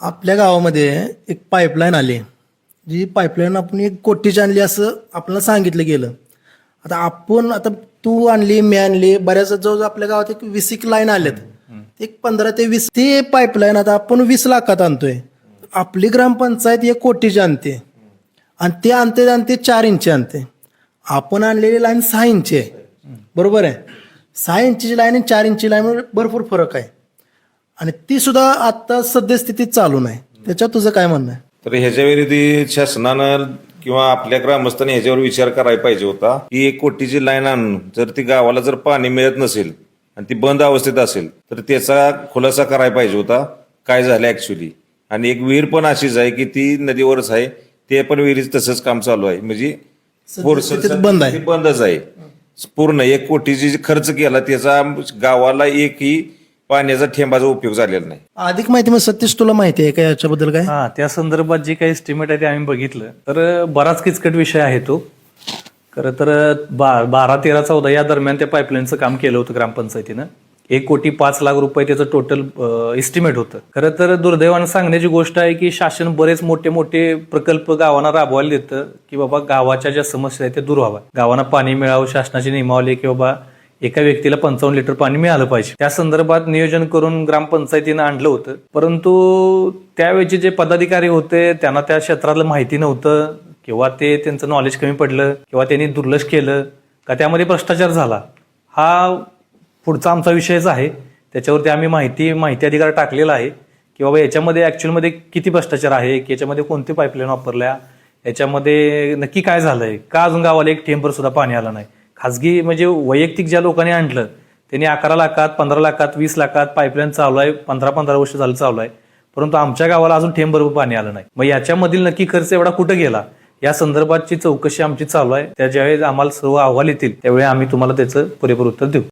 आपल्या गावामध्ये एक पाईपलाईन आली. जी पाईपलाईन आपण 1 कोटीची आणली असं आपल्याला सांगितलं गेलं. आता तू आणली, मी आणली, बऱ्याच जवळ आपल्या गावात एक 20 लाईन आल्यात. एक 15 ते 20 ते पाईपलाईन आता आपण 20 लाखात आणतोय. आपली ग्रामपंचायत 1 कोटीची आणते आणि ते आणते 4 इंची आणते. आपण आणलेली लाईन 6 इंची आहे. बरोबर आहे. 6 इंचीची लाईन आणि 4 इंची लाईन भरपूर फरक आहे आणि ती सुद्धा आता सद्यस्थितीत चालू नाही. त्याच्यात तुझं काय म्हणणं आहे? तर ह्याच्यावर शासनानं किंवा आपल्या ग्रामस्थांनी ह्याच्यावर विचार करायला पाहिजे होता की 1 कोटीची लाईन आणून जर ती गावाला जर पाणी मिळत नसेल आणि ती बंद अवस्थेत असेल तर त्याचा खुलासा करायला पाहिजे होता काय झालं ऍक्च्युली. आणि एक विहीर पण अशीच आहे की ती नदीवरच आहे, ते पण विहिरीच तसंच काम चालू आहे. म्हणजे बंद आहे, बंदच आहे पूर्ण. 1 कोटीची खर्च केला त्याचा गावाला एकही पाण्याचा थेंबाचा उपयोग झालेला नाही. अधिक माहिती मग सतीश तुला माहिती आहे का याच्याबद्दल काय? त्या संदर्भात जे काही एस्टिमेट आहे ते आम्ही बघितलं तर बराच किचकट विषय आहे तो. खरं तर 12, 13, 14 या दरम्यान त्या पाईपलाईनचं काम केलं होतं ग्रामपंचायतीनं. 1,05,00,000 त्याचं टोटल एस्टिमेट होतं. खरं तर दुर्दैवानं सांगण्याची गोष्ट आहे की शासन बरेच मोठे मोठे प्रकल्प गावांना राबवायला देतं की बाबा गावाच्या ज्या समस्या आहेत त्या दूर व्हाव्या, गावांना पाणी मिळावं, शासनाची नियमावली की बाबा एका व्यक्तीला 55 लिटर पाणी मिळालं पाहिजे. त्या संदर्भात नियोजन करून ग्रामपंचायतीनं आणलं होतं. परंतु त्यावेळेचे जे पदाधिकारी होते त्यांना त्या क्षेत्रातलं माहिती नव्हतं किंवा त्यांचं नॉलेज कमी पडलं किंवा त्यांनी दुर्लक्ष केलं का त्यामध्ये भ्रष्टाचार झाला, हा पुढचा आमचा विषयच आहे. त्याच्यावरती आम्ही माहिती अधिकार टाकलेला आहे की बाबा याच्यामध्ये ऍक्च्युअलमध्ये किती भ्रष्टाचार आहे, की याच्यामध्ये कोणते पाईपलाईन वापरल्या, याच्यामध्ये नक्की काय झालंय, का अजून गावाला एक थेंबर सुद्धा पाणी आलं नाही. खाजगी म्हणजे वैयक्तिक ज्या लोकांनी आणलं त्यांनी 11 लाखात, 15 लाखात, 20 लाखात पाईपलाईन चालू आहे, 15 वर्ष झालं चालू आहे. परंतु आमच्या गावाला अजून थेंबर पाणी आलं नाही. मग याच्यामधील नक्की खर्च एवढा कुठं गेला या संदर्भातची चौकशी आमची चालू आहे. त्या ज्यावेळेस आम्हाला सर्व अहवाल येतील त्यावेळी आम्ही तुम्हाला त्याचं पुरेपूर उत्तर देऊ.